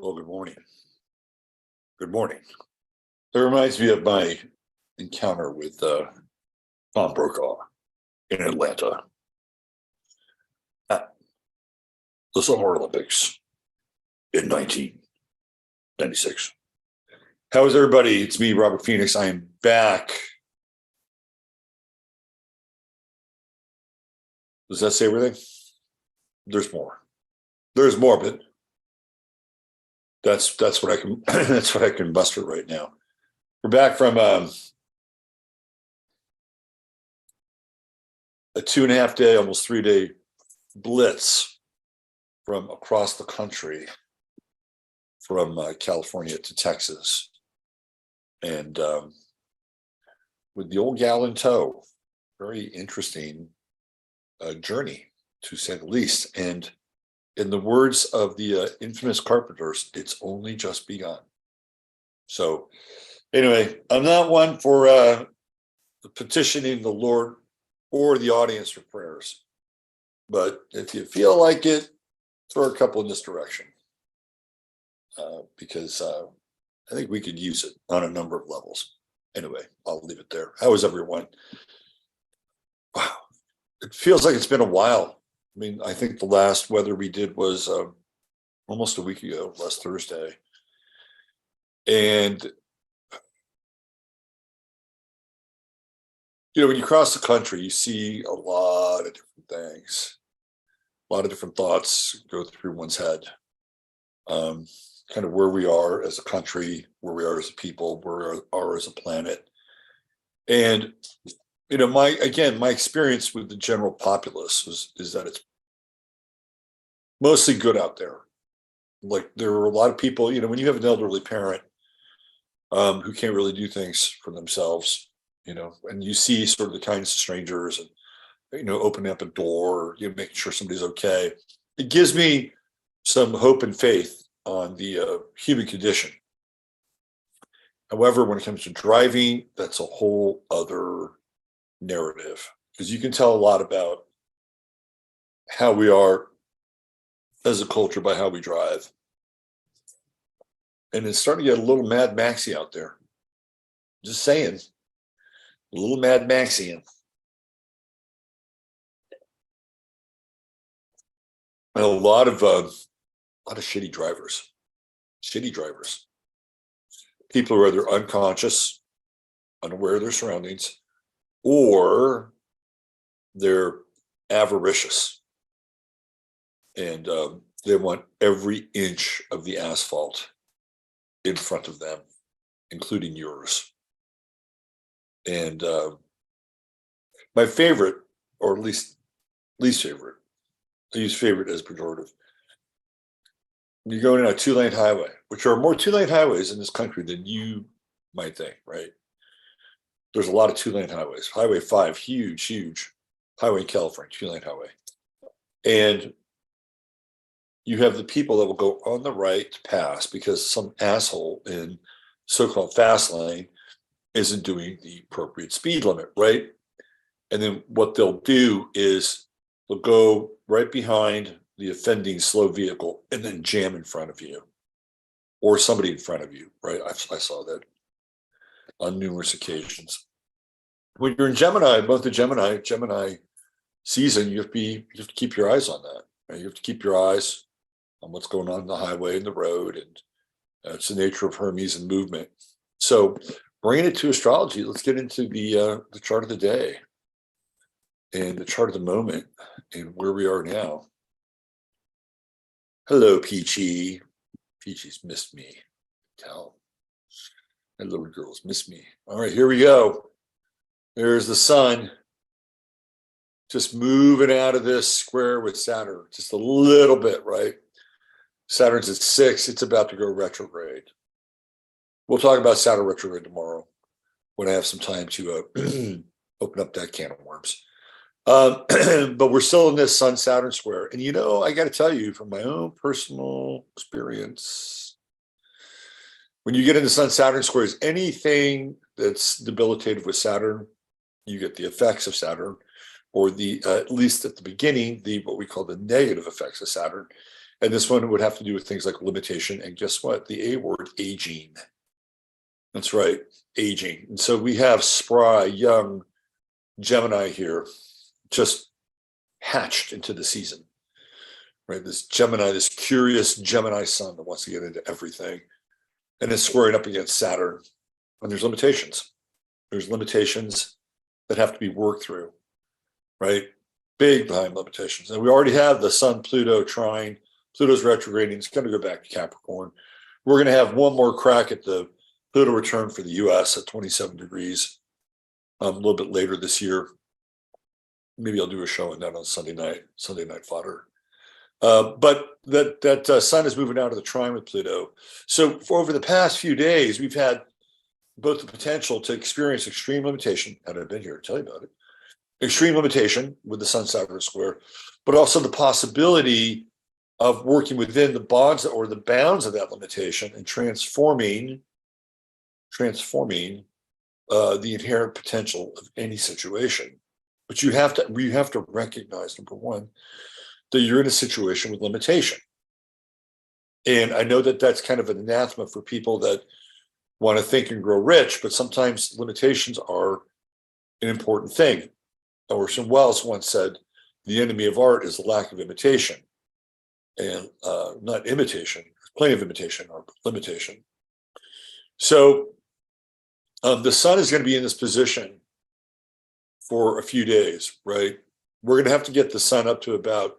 Well, good morning. Good morning. It reminds me of my encounter with Tom Brokaw in Atlanta at the Summer Olympics in 1996. How is everybody? It's me, Robert Phoenix. I am back. Does that say everything? There's more. There's more, but that's what I can that's what I can muster right now. We're back from a 2.5 day, almost 3 day blitz from across the country, from California to Texas, and with the old gal in tow. Very interesting journey, to say the least. And in the words of the infamous Carpenters, it's only just begun. So anyway, I'm not one for petitioning the Lord or the audience for prayers, but if you feel like it, throw a couple in this direction, because I think we could use it on a number of levels. Anyway, I'll leave it there. How is everyone? Wow, it feels like it's been a while. I mean, I think the last weather we did was almost a week ago, last Thursday. And, you know, when you cross the country, you see a lot of different things, a lot of different thoughts go through one's head. Kind of where we are as a country, where we are as a people, where we are as a planet. And, you know, my experience with the general populace is that it's mostly good out there. Like, there are a lot of people, you know, when you have an elderly parent who can't really do things for themselves, you know, and you see sort of the kindness of strangers and, you know, opening up a door, you know, making sure somebody's okay. It gives me some hope and faith on the human condition. However, when it comes to driving, that's a whole other narrative, because you can tell a lot about how we are as a culture by how we drive. And it's starting to get a little Mad Maxy out there. Just saying, a little Mad Maxian. And a lot of shitty drivers. People who are either unconscious, unaware of their surroundings, or they're avaricious, and they want every inch of the asphalt in front of them, including yours. And my favorite, or at least least favorite, I use favorite as pejorative. You're going on a 2-lane highway, which are more 2-lane highways in this country than you might think, right? There's a lot of 2-lane highways. Highway 5, huge highway in California, 2-lane highway. And you have the people that will go on the right to pass because some asshole in so-called fast lane isn't doing the appropriate speed limit, right? And then what they'll do is they'll go right behind the offending slow vehicle and then jam in front of you, or somebody in front of you, right? I saw that on numerous occasions. When you're in Gemini, both the Gemini season, you have to keep your eyes on that. Right? You have to keep your eyes on what's going on the highway and the road, and it's the nature of Hermes and movement. So, bringing it to astrology, let's get into the chart of the day and the chart of the moment and where we are now. Hello, Peachy. Peachy's missed me. Tell my little girls miss me. All right, here we go. There's the sun, just moving out of this square with Saturn, just a little bit, right? Saturn's at 6. It's about to go retrograde. We'll talk about Saturn retrograde tomorrow when I have some time to open up that can of worms. But we're still in this Sun-Saturn square. And, you know, I got to tell you from my own personal experience, when you get into Sun-Saturn squares, anything that's debilitated with Saturn, you get the effects of Saturn, or the at least at the beginning, the what we call the negative effects of Saturn. And this one would have to do with things like limitation. And guess what? The A word, aging. That's right, aging. And so we have spry, young Gemini here, just hatched into the season, right? This Gemini, this curious Gemini sun that wants to get into everything. And it's squaring up against Saturn. And there's limitations. There's limitations that have to be worked through, right? Big time limitations. And we already have the Sun Pluto trine. Pluto's retrograding. It's going to go back to Capricorn. We're going to have one more crack at the Pluto return for the US at 27 degrees a little bit later this year. Maybe I'll do a show on that on Sunday night fodder. But that sun is moving out of the trine with Pluto. So for over the past few days, we've had both the potential to experience extreme limitation, and I've been here to tell you about it, extreme limitation with the Sun-Saturn square, but also the possibility of working within the bonds or the bounds of that limitation and transforming the inherent potential of any situation. But you have to recognize, number one, that you're in a situation with limitation. And I know that that's kind of an anathema for people that want to think and grow rich, but sometimes limitations are an important thing. Orson Welles once said, the enemy of art is the lack of imitation. And not imitation, plenty of imitation or limitation. So the sun is going to be in this position for a few days, right? We're going to have to get the sun up to about,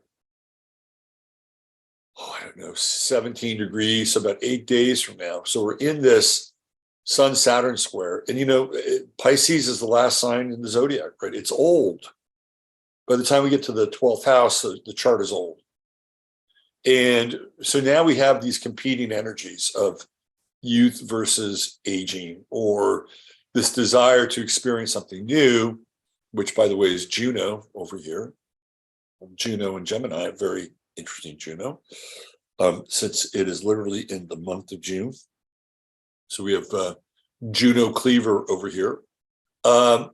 I don't know, 17 degrees, so about 8 days from now. So we're in this Sun-Saturn square. And, you know, Pisces is the last sign in the zodiac, right? It's old. By the time we get to the 12th house, the chart is old. And so now we have these competing energies of youth versus aging, or this desire to experience something new, which, by the way, is Juno over here. Juno and Gemini, very interesting Juno, since it is literally in the month of June. So we have Juno Cleaver over here. So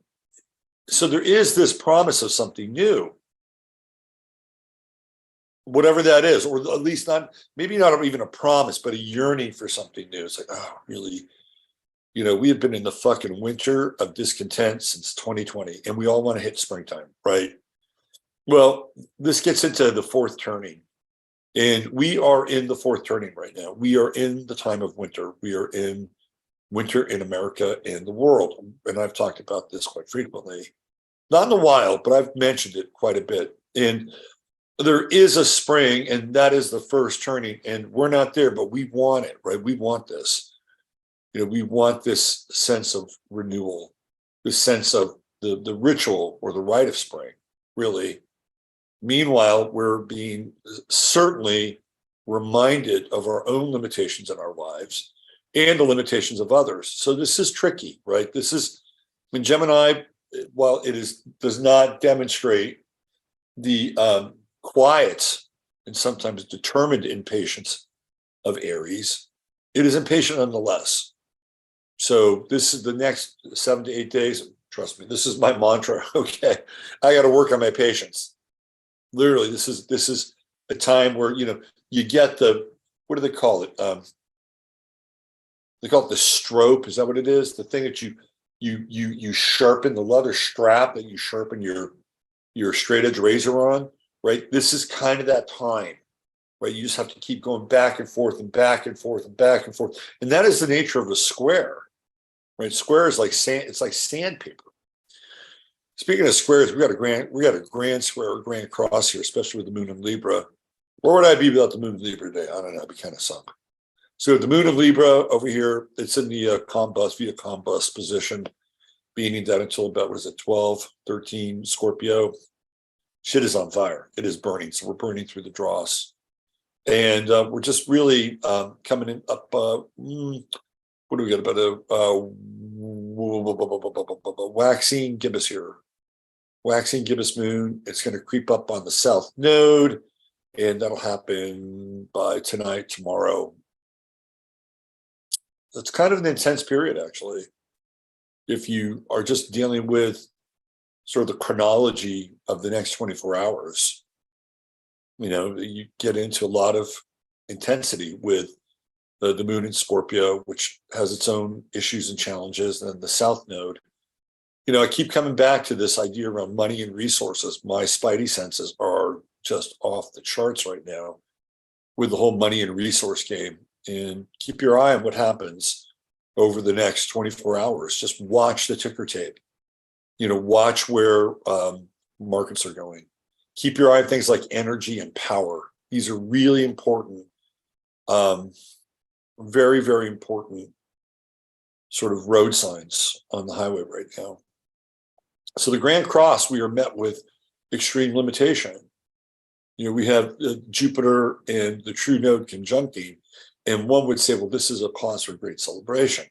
there is this promise of something new, whatever that is, or at least not, maybe not even a promise, but a yearning for something new. It's like, oh, really? You know, we have been in the fucking winter of discontent since 2020, and we all want to hit springtime, right? Well, this gets into the fourth turning, and we are in the fourth turning right now. We are in the time of winter. We are in winter in America and the world. And I've talked about this quite frequently, not in the wild, but I've mentioned it quite a bit. And there is a spring, and that is the first turning, and we're not there, but we want it, right? We want this. You know, we want this sense of renewal, this sense of the ritual or the rite of spring, really. Meanwhile, we're being certainly reminded of our own limitations in our lives and the limitations of others. So this is tricky, right? This is, I mean, Gemini, while it does not demonstrate the quiet and sometimes determined impatience of Aries, it is impatient nonetheless. So this is the next 7 to 8 days. Trust me, this is my mantra. Okay, I got to work on my patience. Literally, this is a time where, you know, you get the, what do they call it? They call it the strope. Is that what it is? The thing that you sharpen, the leather strap that you sharpen your straight edge razor on, right? This is kind of that time, right? You just have to keep going back and forth and back and forth and back and forth. And that is the nature of a square, right? Square is like sand, it's like sandpaper. Speaking of squares, we got a grand square or grand cross here, especially with the moon in Libra. Where would I be without the moon in Libra today? I don't know, I'd be kind of sunk. So the moon of Libra over here, it's in the via combust position, being that until about, what is it, 12, 13 Scorpio. Shit is on fire. It is burning. So we're burning through the dross. And we're just really coming in up, what do we got about a waxing gibbous here. Waxing gibbous moon. It's going to creep up on the south node, and that'll happen by tonight, tomorrow. It's kind of an intense period, actually, if you are just dealing with sort of the chronology of the next 24 hours. You get into a lot of intensity with the moon in Scorpio, which has its own issues and challenges, and then the South Node. I keep coming back to this idea around money and resources. My spidey senses are just off the charts right now with the whole money and resource game. And keep your eye on what happens over the next 24 hours. Just watch the ticker tape. Watch where markets are going. Keep your eye on things like energy and power. These are really important, very, very important sort of road signs on the highway right now. So the Grand Cross, we are met with extreme limitation. We have Jupiter and the true node conjuncting, and one would say, well, this is a cause for great celebration.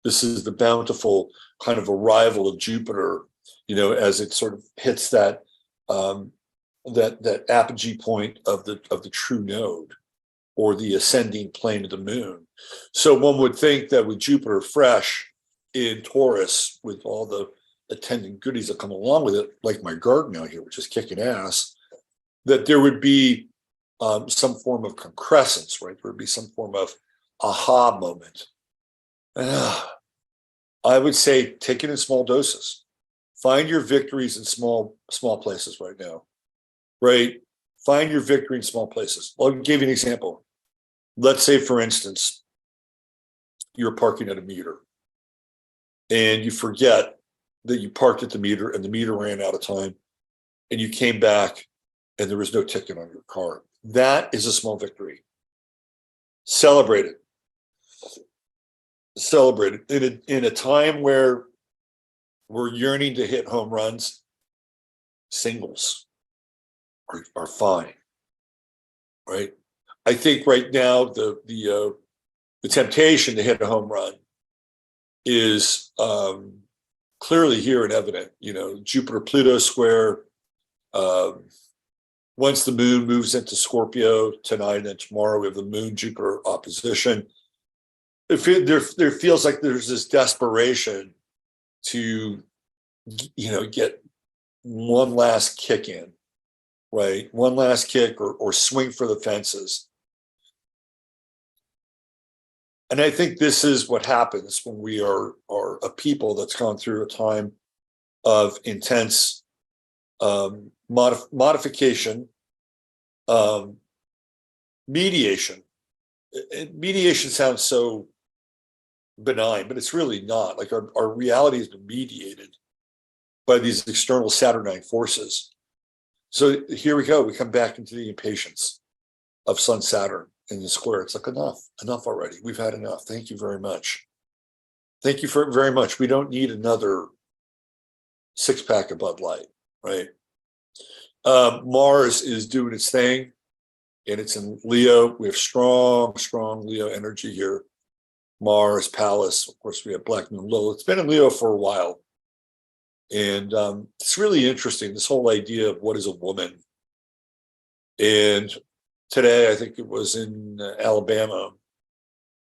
This is the bountiful kind of arrival of Jupiter, as it sort of hits that that apogee point of the true node, or the ascending plane of the moon. So one would think that with Jupiter fresh in Taurus, with all the attendant goodies that come along with it, like my garden out here, which is kicking ass, that there would be some form of concrescence, right? There would be some form of aha moment. I would say take it in small doses. Find your victories in small places right now, right? Find your victory in small places. I'll give you an example. Let's say, for instance, you're parking at a meter and you forget that you parked at the meter and the meter ran out of time and you came back and there was no ticket on your car. That is a small victory. Celebrate it. Celebrate it. In a time where we're yearning to hit home runs, singles are fine, right? I think right now the temptation to hit a home run is clearly here and evident. Jupiter-Pluto square. Once the moon moves into Scorpio tonight and tomorrow, we have the moon-Jupiter opposition. There feels like there's this desperation to, get one last kick in, right? One last kick or swing for the fences. And I think this is what happens when we are a people that's gone through a time of intense modification, mediation. Mediation sounds so benign, but it's really not. Like our reality has been mediated by these external Saturnine forces. So here we go. We come back into the impatience of Sun Saturn in the square. It's like enough already. We've had enough. Thank you very much. Thank you very much. We don't need another 6-pack of Bud Light, right? Mars is doing its thing, and it's in Leo. We have strong Leo energy here. Mars, Pallas. Of course, we have Black Moon Lilith. It's been in Leo for a while. And it's really interesting, this whole idea of what is a woman. And today, I think it was in Alabama.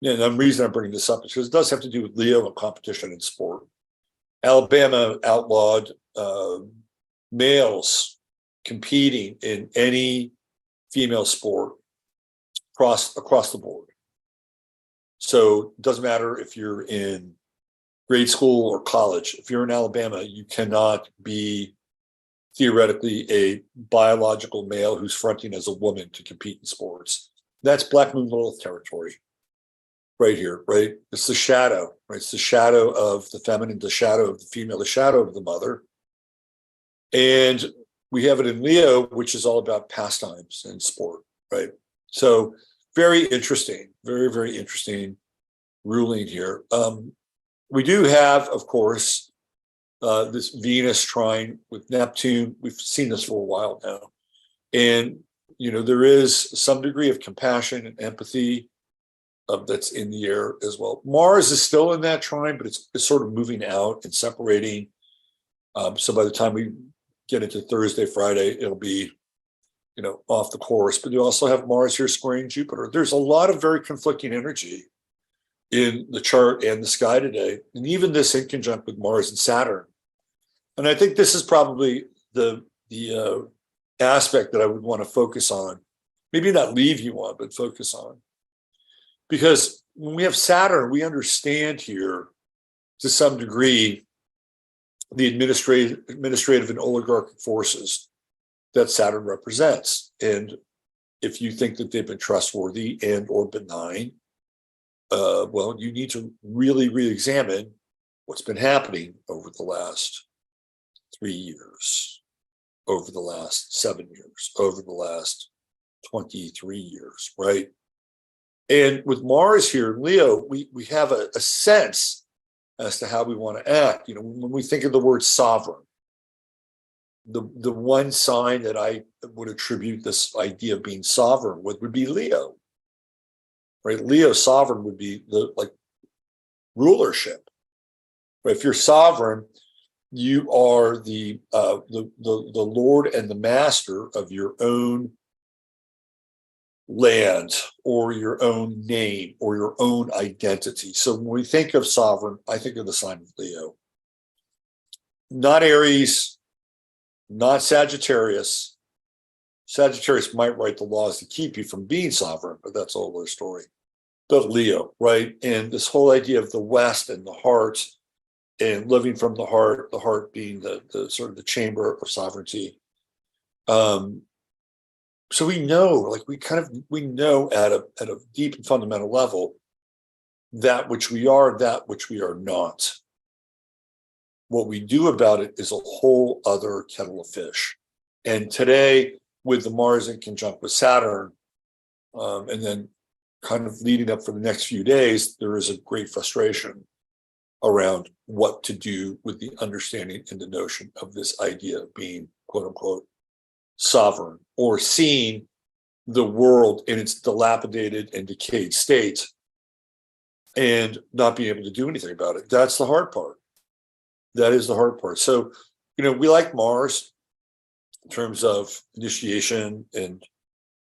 And the reason I'm bringing this up is because it does have to do with Leo and competition in sport. Alabama outlawed males competing in any female sport across the board. So it doesn't matter if you're in grade school or college. If you're in Alabama, you cannot be theoretically a biological male who's fronting as a woman to compete in sports. That's Black Moon Lilith territory right here, right? It's the shadow, right? It's the shadow of the feminine, the shadow of the female, the shadow of the mother. And we have it in Leo, which is all about pastimes and sport, right? So very interesting, very, very interesting ruling here. We do have, of course, this Venus trine with Neptune. We've seen this for a while now. And, there is some degree of compassion and empathy that's in the air as well. Mars is still in that trine, but it's sort of moving out and separating. So by the time we get into Thursday, Friday, it'll be, off the course. But you also have Mars here squaring Jupiter. There's a lot of very conflicting energy in the chart and the sky today, and even this in conjunct with Mars and Saturn. And I think this is probably the aspect that I would want to focus on. Maybe not leave you on, but focus on. Because when we have Saturn, we understand here to some degree the administrative and oligarchic forces that Saturn represents. And if you think that they've been trustworthy and or benign, well, you need to really re-examine what's been happening over the last 3 years, over the last 7 years, over the last 23 years, right? And with Mars here in Leo, we have a sense as to how we want to act. You know, when we think of the word sovereign, the one sign that I would attribute this idea of being sovereign with would be Leo, right? Leo sovereign would be the like rulership. Right? If you're sovereign, you are the lord and the master of your own land or your own name or your own identity. So when we think of sovereign, I think of the sign of Leo. Not Aries, not Sagittarius. Sagittarius might write the laws to keep you from being sovereign, but that's all their story. But Leo, right? And this whole idea of the West and the heart and living from the heart being the sort of the chamber of sovereignty. So we know, like we know at a deep and fundamental level that which we are, that which we are not. What we do about it is a whole other kettle of fish. And today, with the Mars in conjunct with Saturn, and then kind of leading up for the next few days, there is a great frustration around what to do with the understanding and the notion of this idea of being, quote unquote, sovereign, or seeing the world in its dilapidated and decayed state and not being able to do anything about it. That's the hard part. That is the hard part. So, you know, we like Mars in terms of initiation and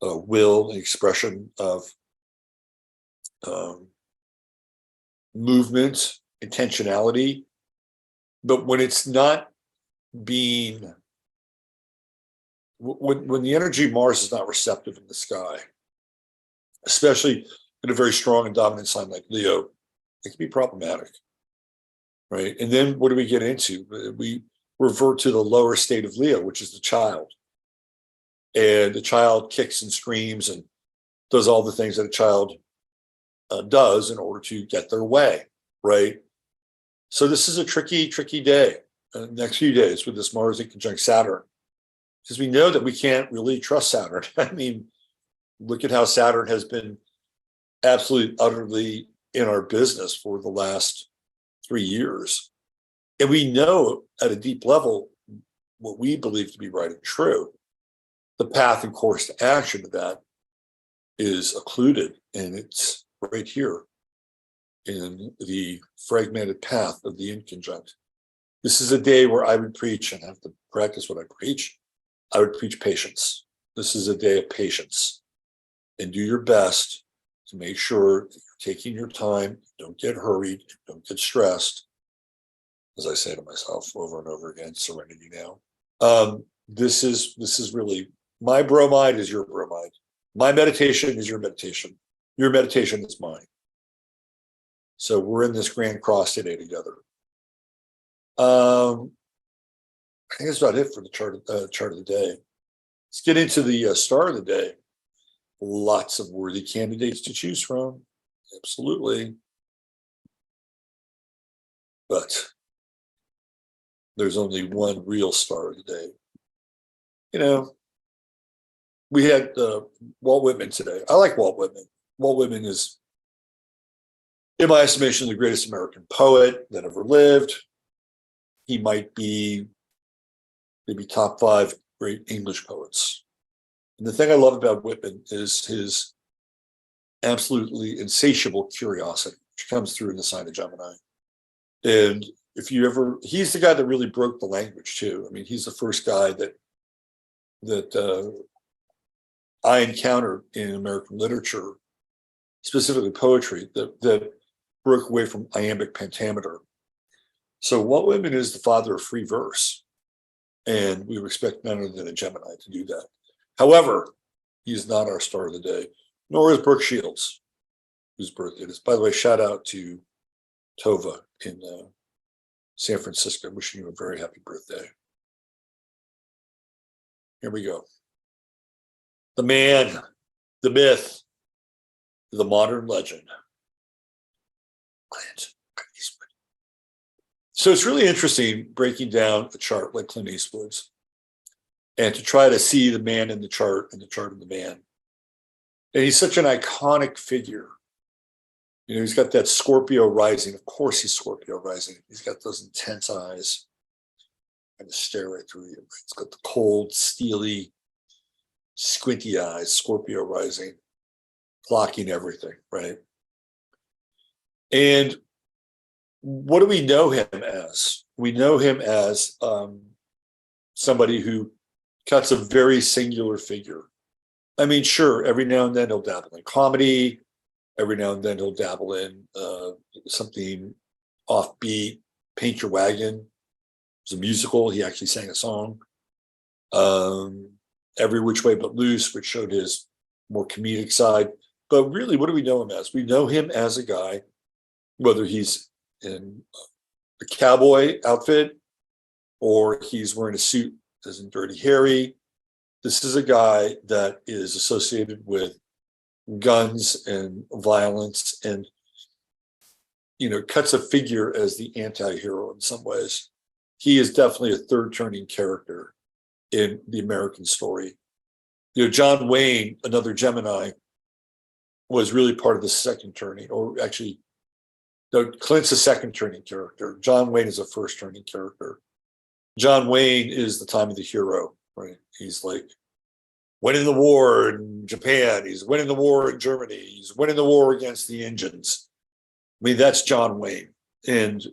will and expression of movement, intentionality. But when it's not being, when the energy of Mars is not receptive in the sky, especially in a very strong and dominant sign like Leo, it can be problematic, right? And then what do we get into? We revert to the lower state of Leo, which is the child. And the child kicks and screams and does all the things that a child does in order to get their way, right? So this is a tricky day, next few days with this Mars in conjunct Saturn, because we know that we can't really trust Saturn. I mean, look at how Saturn has been absolutely, utterly in our business for the last 3 years. And we know at a deep level what we believe to be right and true. The path and course to action of that is occluded, and it's right here in the fragmented path of the inconjunct. This is a day where I would preach, and have to practice what I preach. I would preach patience. This is a day of patience, and do your best to make sure that you're taking your time, don't get hurried, don't get stressed. As I say to myself over and over again, serenity now. This is really, my bromide is your bromide. My meditation is your meditation. Your meditation is mine. So we're in this grand cross today together. I think that's about it for the chart of the day. Let's get into the star of the day. Lots of worthy candidates to choose from. Absolutely. But there's only one real star of the day. You know, we had Walt Whitman today. I like Walt Whitman. Walt Whitman is, in my estimation, the greatest American poet that ever lived. He might be maybe top 5 great English poets. And the thing I love about Whitman is his absolutely insatiable curiosity, which comes through in the sign of Gemini. And if you ever, he's the guy that really broke the language too. I mean, he's the first guy that I encountered in American literature, specifically poetry, that broke away from iambic pentameter. So Walt Whitman is the father of free verse. And we would expect none other than a Gemini to do that. However, he's not our star of the day, nor is Brooke Shields, whose birthday it is. By the way, shout out to Tova in San Francisco, wishing you a very happy birthday. Here we go. The man, the myth, the modern legend, Clint Eastwood. So it's really interesting breaking down a chart like Clint Eastwood's and to try to see the man in the chart and the chart of the man. And he's such an iconic figure. You know, he's got that Scorpio rising. Of course he's Scorpio rising. He's got those intense eyes and to stare right through you. He's got the cold, steely, squinty eyes, Scorpio rising, blocking everything, right? And what do we know him as? We know him as somebody who cuts a very singular figure. I mean, sure, every now and then he'll dabble in comedy. Every now and then he'll dabble in something offbeat. Paint Your Wagon. It's a musical. He actually sang a song. Every Which Way But Loose, which showed his more comedic side. But really, what do we know him as? We know him as a guy, whether he's in a cowboy outfit or he's wearing a suit as in Dirty Harry. This is a guy that is associated with guns and violence and, you know, cuts a figure as the anti-hero in some ways. He is definitely a third turning character in the American story. You know, John Wayne, another Gemini, was really part of the second turning, or actually, no, Clint's a second turning character. John Wayne is a first turning character. John Wayne is the time of the hero, right? He's like winning the war in Japan. He's winning the war in Germany. He's winning the war against the Indians. I mean, that's John Wayne. And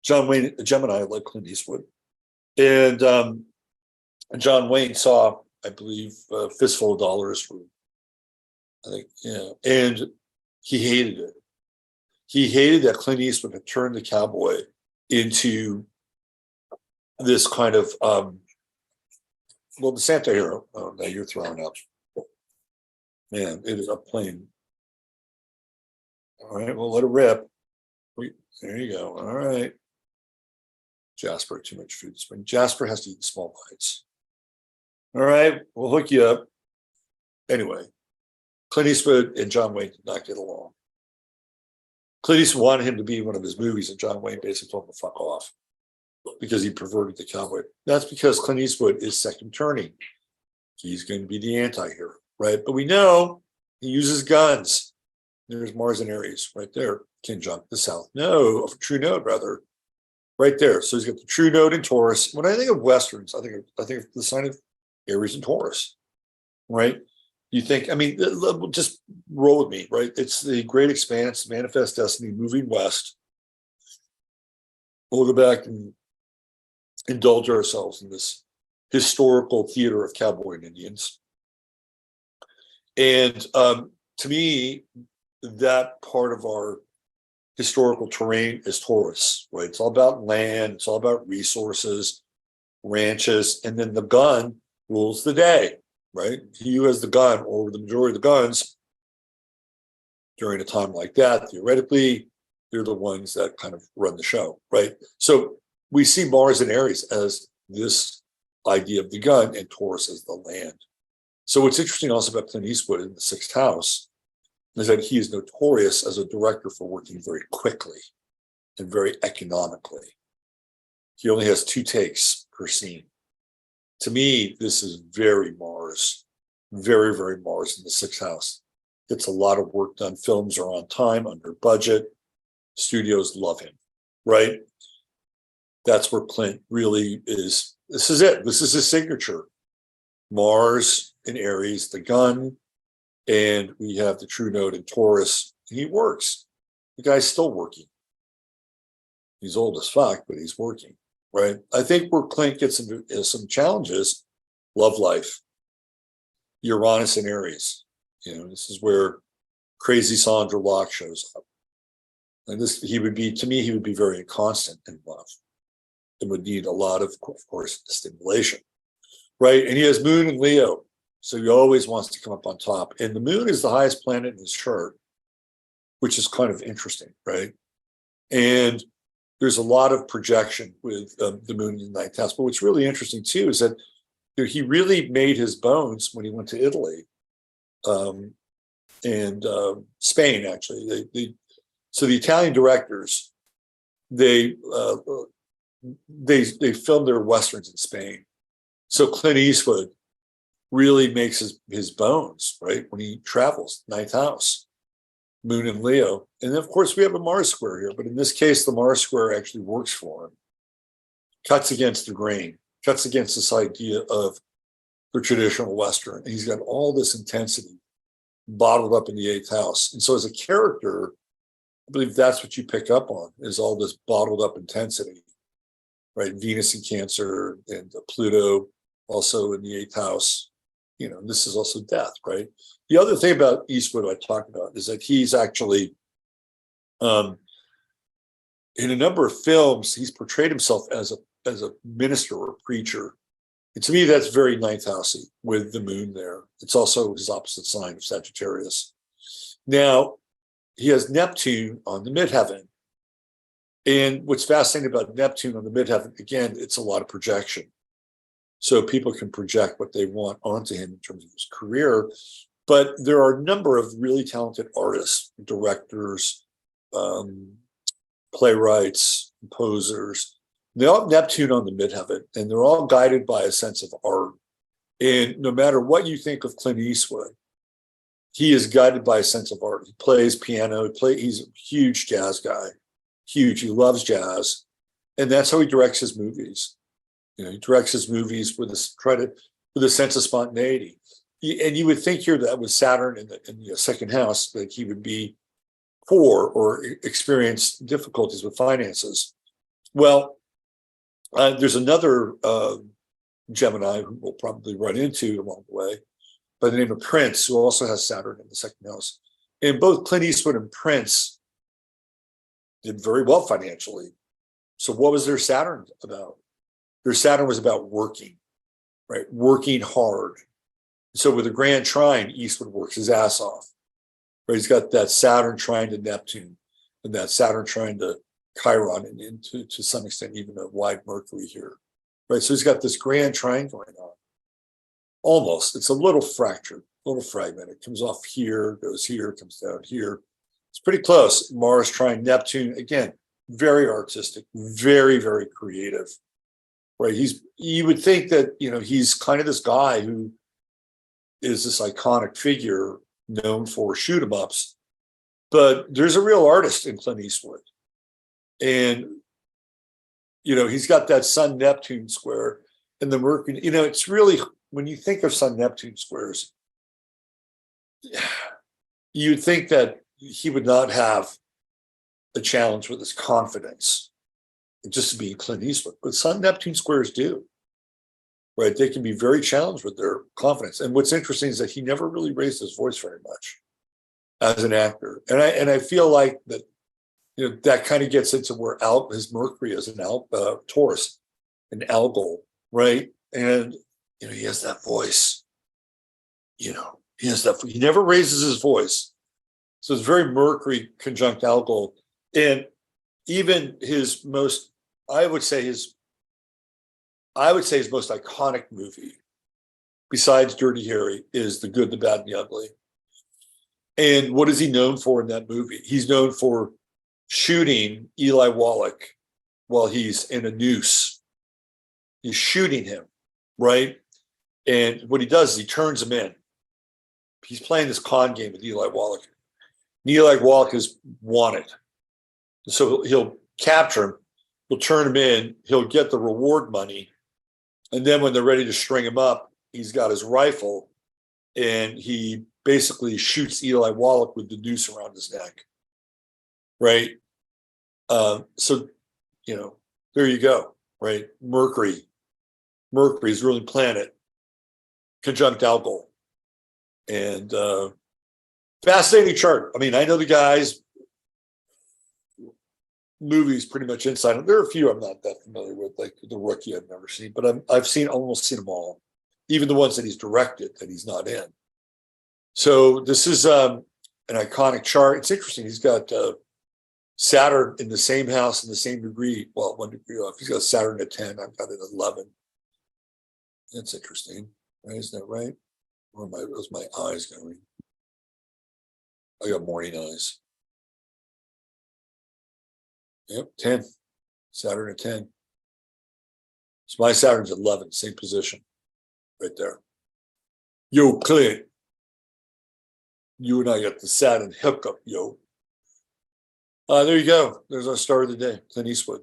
John Wayne, a Gemini like Clint Eastwood. And John Wayne saw, I believe, a fistful of dollars for, I think, yeah. And he hated it. He hated that Clint Eastwood had turned the cowboy into this kind of, well, the Santa hero. Oh, now you're throwing up. Man, it is a plane. All right, well, let it rip. There you go. All right. Jasper, too much food. Jasper has to eat small bites. All right, we'll hook you up. Anyway, Clint Eastwood and John Wayne did not get along. Clint Eastwood wanted him to be in one of his movies, and John Wayne basically told him to fuck off because he perverted the cowboy. That's because Clint Eastwood is second turning. He's going to be the anti-hero, right? But we know he uses guns. There's Mars and Aries right there. Conjunct the South. No, a true node, rather. Right there. So he's got the true node in Taurus. When I think of Westerns, I think of the sign of Aries and Taurus, right? You think, I mean, just roll with me, right? It's the great expanse, manifest destiny, moving west. We'll go back and indulge ourselves in this historical theater of cowboy and Indians. And to me, that part of our historical terrain is Taurus, right? It's all about land, it's all about resources, ranches, and then the gun rules the day, right? He who has the gun, or the majority of the guns during a time like that, theoretically, they're the ones that kind of run the show, right? So we see Mars and Aries as this idea of the gun and Taurus as the land. So what's interesting also about Clint Eastwood in the sixth house is that he is notorious as a director for working very quickly and very economically. He only has 2 takes per scene. To me, this is very Mars, very, very Mars in the sixth house. Gets a lot of work done. Films are on time, under budget. Studios love him, right? That's where Clint really is. This is it. This is his signature. Mars in Aries, the gun, and we have the true node in Taurus. He works. The guy's still working. He's old as fuck, but he's working, right? I think where Clint gets into some challenges, love life, Uranus and Aries. You know, this is where crazy Sandra Locke shows up. And this, he would be, to me, he would be very inconstant in love. and would need a lot of course, stimulation, right? And he has Moon in Leo, so he always wants to come up on top. And the Moon is the highest planet in his chart, which is kind of interesting, right? And there's a lot of projection with the Moon in the ninth house. But what's really interesting too is that he really made his bones when he went to Italy and Spain. Actually, so the Italian directors they filmed their westerns in Spain. So Clint Eastwood really makes his bones right when he travels. Ninth house, Moon in Leo, and then of course we have a Mars square here. But in this case, the Mars square actually works for him. Cuts against the grain. Cuts against this idea of the traditional Western. And he's got all this intensity bottled up in the eighth house. And so as a character, I believe that's what you pick up on is all this bottled up intensity, right? Venus in Cancer and Pluto also in the eighth house. You know, this is also death, right? The other thing about Eastwood I talked about is that he's actually, in a number of films, he's portrayed himself as a minister or preacher. And to me, that's very ninth housey with the Moon there. It's also his opposite sign of Sagittarius. Now, he has Neptune on the midheaven. And what's fascinating about Neptune on the midheaven, again, it's a lot of projection. So people can project what they want onto him in terms of his career. But there are a number of really talented artists, directors, playwrights, composers. They all have Neptune on the midheaven, and they're all guided by a sense of art. And no matter what you think of Clint Eastwood, he is guided by a sense of art. He plays piano. He's a huge jazz guy, huge. He loves jazz, and that's how he directs his movies. You know, he directs his movies with a sense of spontaneity. And you would think here that with Saturn in the second house, that he would be poor or experience difficulties with finances. Well, there's another Gemini who we'll probably run into along the way by the name of Prince, who also has Saturn in the second house. And both Clint Eastwood and Prince did very well financially. So what was their Saturn about? Their Saturn was about working, right? Working hard. So with a grand trine, Eastwood works his ass off. Right? He's got that Saturn trine to Neptune and that Saturn trine to Chiron and to some extent even a wide Mercury here. Right? So he's got this grand trine going on. Almost. It's a little fractured, a little fragmented. It comes off here, goes here, comes down here. It's pretty close. Mars trine Neptune. Again, very artistic, very, very creative. Right? You would think that, you know, he's kind of this guy who is this iconic figure known for shoot 'em ups, but there's a real artist in Clint Eastwood. And, you know, he's got that Sun Neptune square and the Mercury. You know, it's really, when you think of Sun Neptune squares, you'd think that he would not have a challenge with his confidence, just to be Clint Eastwood. But Sun Neptune squares do, right? They can be very challenged with their confidence. And what's interesting is that he never really raised his voice very much as an actor. And I feel like that, you know, that kind of gets into where his Mercury is an Taurus, an algol, right? And, you know, he has that voice, you know, he never raises his voice. So it's very Mercury conjunct algol. And even his most, I would say his most iconic movie, besides Dirty Harry, is The Good, the Bad, and the Ugly. And what is he known for in that movie? He's known for shooting Eli Wallach while he's in a noose. He's shooting him, right? And what he does is he turns him in. He's playing this con game with Eli Wallach. And Eli Wallach is wanted. So he'll capture him, he'll turn him in, he'll get the reward money. And then when they're ready to string him up, he's got his rifle and he basically shoots Eli Wallach with the noose around his neck. Right? So, you know, there you go, right? Mercury is ruling planet, conjunct algol. And fascinating chart. I mean, I know the guys, movies pretty much inside. There are a few I'm not that familiar with, like The Rookie I've never seen, but I've almost seen them all, even the ones that he's directed that he's not in. So this is an iconic chart. It's interesting. He's got Saturn in the same house in the same degree. Well, 1 degree off. He's got Saturn at 10. I've got it at 11. That's interesting. Right? Isn't that right? Where's my eyes going? I got morning eyes. Yep, 10. Saturn at 10. So my Saturn's at 11, same position. Right there. Yo, Clint. You and I got the Saturn hookup, yo. There you go. There's our star of the day, Clint Eastwood.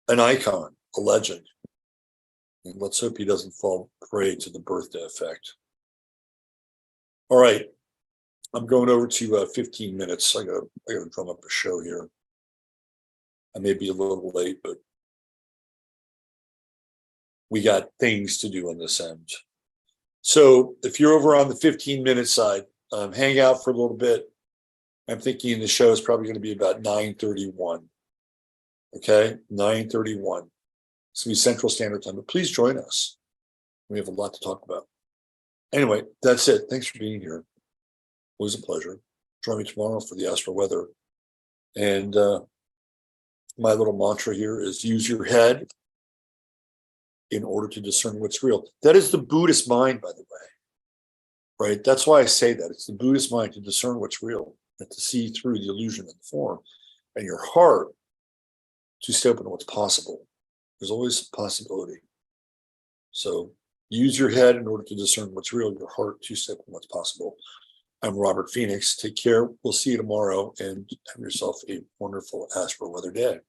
An icon, a legend. And let's hope he doesn't fall prey to the birthday effect. All right. I'm going over to 15 minutes. I gotta drum up a show here. I may be a little late, but we got things to do on this end. So if you're over on the 15-minute side, hang out for a little bit. I'm thinking the show is probably going to be about 9:31. Okay, 9:31. It's going to be Central Standard Time, but please join us. We have a lot to talk about. Anyway, that's it. Thanks for being here. Always a pleasure. Join me tomorrow for the Astro Weather. And my little mantra here is use your head in order to discern what's real. That is the Buddhist mind, by the way. Right? That's why I say that. It's the Buddhist mind to discern what's real and to see through the illusion of the form. And your heart to stay open to what's possible. There's always a possibility. So use your head in order to discern what's real, your heart to stay open to what's possible. I'm Robert Phoenix. Take care. We'll see you tomorrow and have yourself a wonderful Astro Weather day.